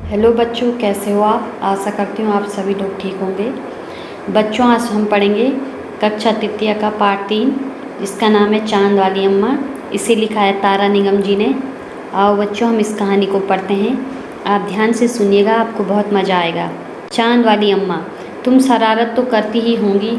Hello बच्चों, कैसे हो आप? आशा करती हूँ आप सभी लोग ठीक होंगे। बच्चों, आज हम पढ़ेंगे कक्षा तृतीय का पाठ 3, जिसका नाम है चांद वाली अम्मा। इसे लिखा है तारा निगम जी ने। आओ बच्चों, हम इस कहानी को पढ़ते हैं। आप ध्यान से सुनिएगा, आपको बहुत मज़ा आएगा। चांद वाली अम्मा, तुम शरारत तो करती ही होंगी।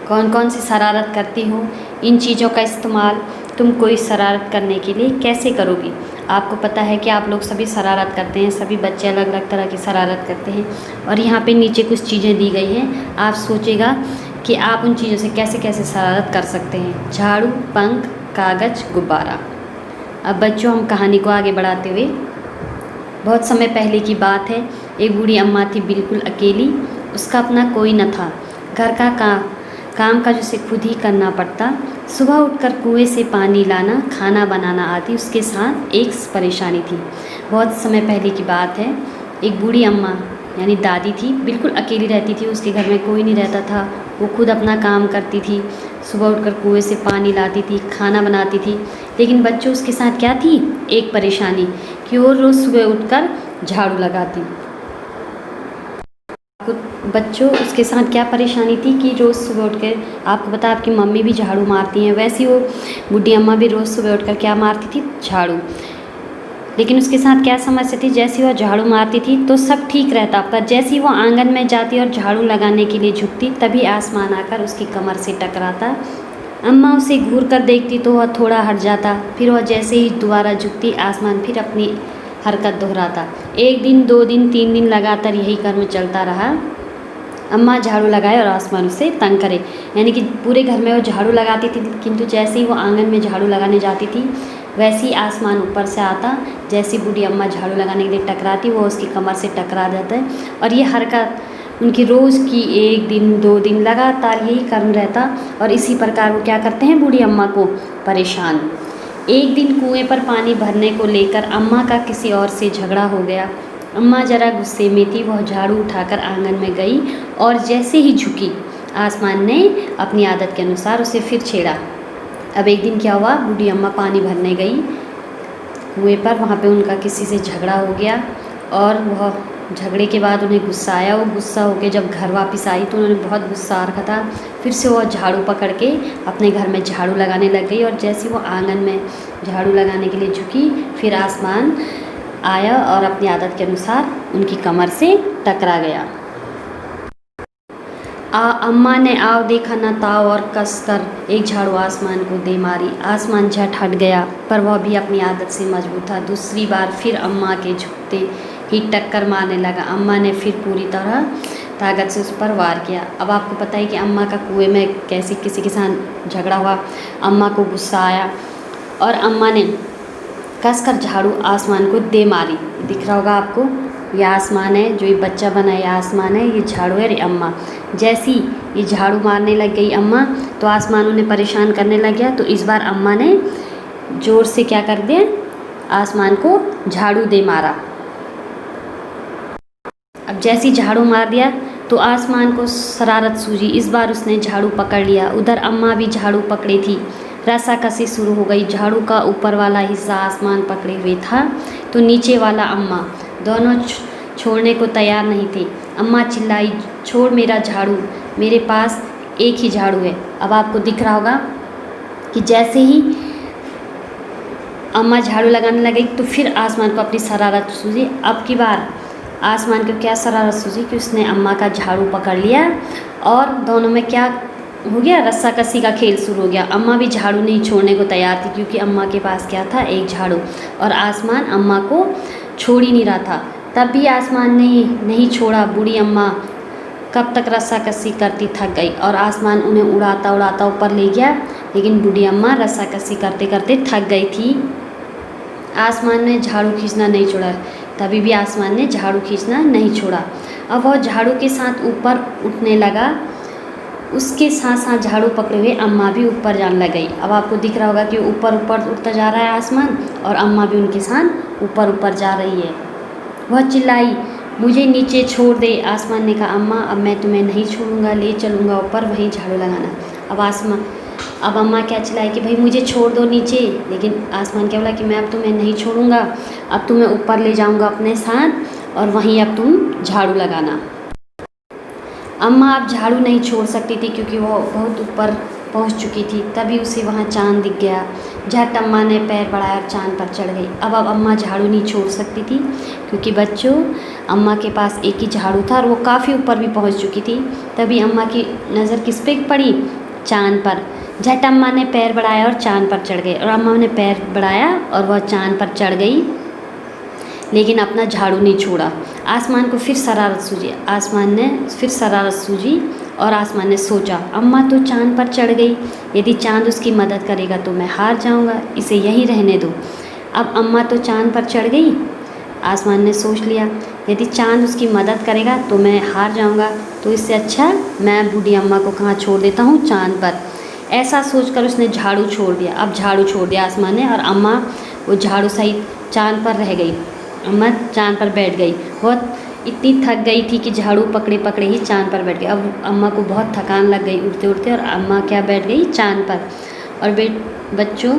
कौन कौन सी शरारत करती हो? इन चीज़ों का इस्तेमाल तुम कोई शरारत करने के लिए कैसे करोगी? आपको पता है कि आप लोग सभी शरारत करते हैं, सभी बच्चे अलग अलग तरह की शरारत करते हैं। और यहाँ पे नीचे कुछ चीज़ें दी गई हैं। आप सोचेगा कि आप उन चीज़ों से कैसे कैसे शरारत कर सकते हैं। झाड़ू, पंख, कागज़, गुब्बारा। अब बच्चों, हम कहानी को आगे बढ़ाते हुए, बहुत समय पहले की बात है। एक बूढ़ी अम्मा थी, बिल्कुल अकेली। उसका अपना कोई न था। घर का काम काज उसे खुद ही करना पड़ता। सुबह उठकर कुएं से पानी लाना, खाना बनाना आदि उसके साथ एक परेशानी थी। बहुत समय पहले की बात है। एक बूढ़ी अम्मा यानी दादी थी, बिल्कुल अकेली रहती थी। उसके घर में कोई नहीं रहता था। वो खुद अपना काम करती थी। सुबह उठकर कुएं से पानी लाती थी, खाना बनाती थी। लेकिन बच्चों, उसके साथ क्या थी? एक परेशानी कि वो रोज़ सुबह उठकर झाड़ू लगाती। बच्चों, उसके साथ क्या परेशानी थी कि रोज़ सुबह उठकर, आपको पता है आपकी मम्मी भी झाड़ू मारती हैं, वैसे वो बूढ़ी अम्मा भी रोज़ सुबह उठकर क्या मारती थी? झाड़ू। लेकिन उसके साथ क्या समस्या थी? जैसे वो झाड़ू मारती थी तो सब ठीक रहता, पर जैसे ही वो आंगन में जाती और झाड़ू लगाने के लिए झुकती, तभी आसमान आकर उसकी कमर से टकराता। अम्मा उसे घूर कर देखती तो वह थोड़ा हट जाता, फिर वह जैसे ही दोबारा झुकती, आसमान फिर अपनी हरकत दोहराता। 1 दिन, 2 दिन, 3 दिन लगातार यही क्रम चलता रहा। अम्मा झाड़ू लगाए और आसमान उसे तंग करे, यानी कि पूरे घर में वो झाड़ू लगाती थी, किंतु जैसे ही वो आंगन में झाड़ू लगाने जाती थी, वैसे ही आसमान ऊपर से आता। जैसी बूढ़ी अम्मा झाड़ू लगाने के लिए टकराती, वो उसकी कमर से टकरा जाता है। और ये हरकत उनकी रोज़ की 1 दिन, 2 दिन लगातार यही क्रम रहता। और इसी प्रकार वो क्या करते हैं, बूढ़ी अम्मा को परेशान। एक दिन कुएं पर पानी भरने को लेकर अम्मा का किसी और से झगड़ा हो गया। अम्मा जरा गुस्से में थी। वह झाड़ू उठाकर आंगन में गई और जैसे ही झुकी, आसमान ने अपनी आदत के अनुसार उसे फिर छेड़ा। अब एक दिन क्या हुआ, बूढ़ी अम्मा पानी भरने गई कुएं पर। वहाँ पे उनका किसी से झगड़ा हो गया और वह झगड़े के बाद उन्हें गुस्सा आया। वो गुस्सा होकर जब घर वापस आई तो उन्होंने बहुत गुस्सा आ रखा था। फिर से वह झाड़ू पकड़ के अपने घर में झाड़ू लगाने लग गई। और जैसे वो आंगन में झाड़ू लगाने के लिए झुकी, फिर आसमान आया और अपनी आदत के अनुसार उनकी कमर से टकरा गया। अम्मा ने आव देखा न ताव और कसकर एक झाड़ू आसमान को दे मारी। आसमान झट हट गया, पर वह भी अपनी आदत से मजबूत था। दूसरी बार फिर अम्मा के झुकते ही टक्कर मारने लगा। अम्मा ने फिर पूरी तरह ताकत से उस पर वार किया। अब आपको पता है कि अम्मा का कुएं में कैसे किसी के साथ झगड़ा हुआ। अम्मा को गुस्सा आया और अम्मा ने कसकर झाड़ू आसमान को दे मारी। दिख रहा होगा आपको, ये आसमान है, जो ये बच्चा बना है, ये आसमान है, ये झाड़ू है, ये अम्मा। जैसी ये झाड़ू मारने लग गई अम्मा, तो आसमान उन्हें परेशान करने लग गया। तो इस बार अम्मा ने ज़ोर से क्या कर दिया, आसमान को झाड़ू दे मारा। अब जैसी झाड़ू मार दिया तो आसमान को शरारत सूझी। इस बार उसने झाड़ू पकड़ लिया। उधर अम्मा भी झाड़ू पकड़ी थी। रस्साकसी शुरू हो गई। झाड़ू का ऊपर वाला हिस्सा आसमान पकड़े हुए था तो नीचे वाला अम्मा, दोनों छोड़ने को तैयार नहीं थे। अम्मा चिल्लाई, छोड़ मेरा झाड़ू, मेरे पास एक ही झाड़ू है। अब आपको दिख रहा होगा कि जैसे ही अम्मा झाड़ू लगाने लगी तो फिर आसमान को अपनी शरारत सूझी। अब की बार आसमान को क्या शरारत सूझी कि उसने अम्मा का झाड़ू पकड़ लिया और दोनों में क्या हो गया, रस्साकसी का खेल शुरू हो गया। अम्मा भी झाड़ू नहीं छोड़ने को तैयार थी, क्योंकि अम्मा के पास क्या था, एक झाड़ू। और आसमान अम्मा को छोड़ ही नहीं रहा था। तब भी आसमान ने नहीं छोड़ा। बूढ़ी अम्मा कब तक रस्साकसी करती थक गई और आसमान उन्हें उड़ाता उड़ाता ऊपर ले गया। लेकिन बूढ़ी अम्मा रस्साकसी करते करते थक गई थी। आसमान ने झाड़ू खींचना नहीं छोड़ा। तभी भी आसमान ने झाड़ू खींचना नहीं छोड़ा। अब वह झाड़ू के साथ ऊपर उठने लगा। उसके साथ साथ झाड़ू पकड़े हुए अम्मा भी ऊपर जाने लग गई। अब आपको दिख रहा होगा कि ऊपर ऊपर उठता जा रहा है आसमान और अम्मा भी उनके साथ ऊपर ऊपर जा रही है। वह चिल्लाई, मुझे नीचे छोड़ दे। आसमान ने कहा, अम्मा अब मैं तुम्हें नहीं छोड़ूंगा, ले चलूँगा ऊपर, वहीं झाड़ू लगाना। अब अम्मा क्या चिल्लाई कि भाई मुझे छोड़ दो नीचे। लेकिन आसमान क्या बोला कि मैं अब तुम्हें नहीं छोड़ूंगा, अब तुम्हें ऊपर ले जाऊंगा अपने साथ और वहीं अब तुम झाड़ू लगाना। अम्मा अब झाड़ू नहीं छोड़ सकती थी क्योंकि वो बहुत ऊपर पहुंच चुकी थी। तभी उसे वहाँ चाँद दिख गया। झट अम्मा ने पैर बढ़ाया और चाँद पर चढ़ गई। अब अम्मा झाड़ू नहीं छोड़ सकती थी क्योंकि बच्चों, अम्मा के पास एक ही झाड़ू था और वो काफ़ी ऊपर भी पहुंच चुकी थी। तभी अम्मा की नज़र किस पे पड़ी? चाँद पर। झट अम्मा ने पैर बढ़ाया और चाँद पर चढ़ गई और अम्मा ने पैर बढ़ाया और वह चाँद पर चढ़ गई, लेकिन अपना झाड़ू नहीं छोड़ा। आसमान को फिर शरारत सूझी। आसमान ने फिर शरारत सूझी और आसमान ने सोचा, अम्मा तो चाँद पर चढ़ गई, यदि चाँद उसकी मदद करेगा तो मैं हार जाऊंगा, इसे यहीं रहने दो। अब अम्मा तो चाँद पर चढ़ गई, आसमान ने सोच लिया, यदि चाँद उसकी मदद करेगा तो मैं हार जाऊंगा, तो इससे अच्छा मैं बूढ़ी अम्मा को कहाँ छोड़ देता हूँ, चाँद पर। ऐसा सोचकर उसने झाड़ू छोड़ दिया। अब झाड़ू छोड़ दिया आसमान ने और अम्मा वो झाड़ू सहित चाँद पर रह गई। अम्मा चाँद पर बैठ गई। बहुत इतनी थक गई थी कि झाड़ू पकड़े पकड़े ही चाँद पर बैठ गई। अब अम्मा को बहुत थकान लग गई उड़ते उड़ते और अम्मा क्या बैठ गई? चाँद पर। और बच्चों,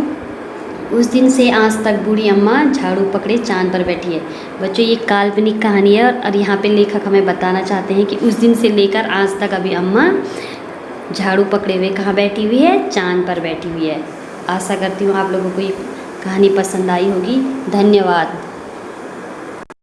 उस दिन से आज तक बूढ़ी अम्मा झाड़ू पकड़े चाँद पर बैठी है। बच्चों, ये काल्पनिक कहानी है और यहाँ पे लेखक हमें बताना चाहते हैं कि उस दिन से लेकर आज तक अभी अम्मा झाड़ू पकड़े हुए कहाँ बैठी हुई है? चाँद पर बैठी हुई है। आशा करती हूँ आप लोगों को ये कहानी पसंद आई होगी। धन्यवाद।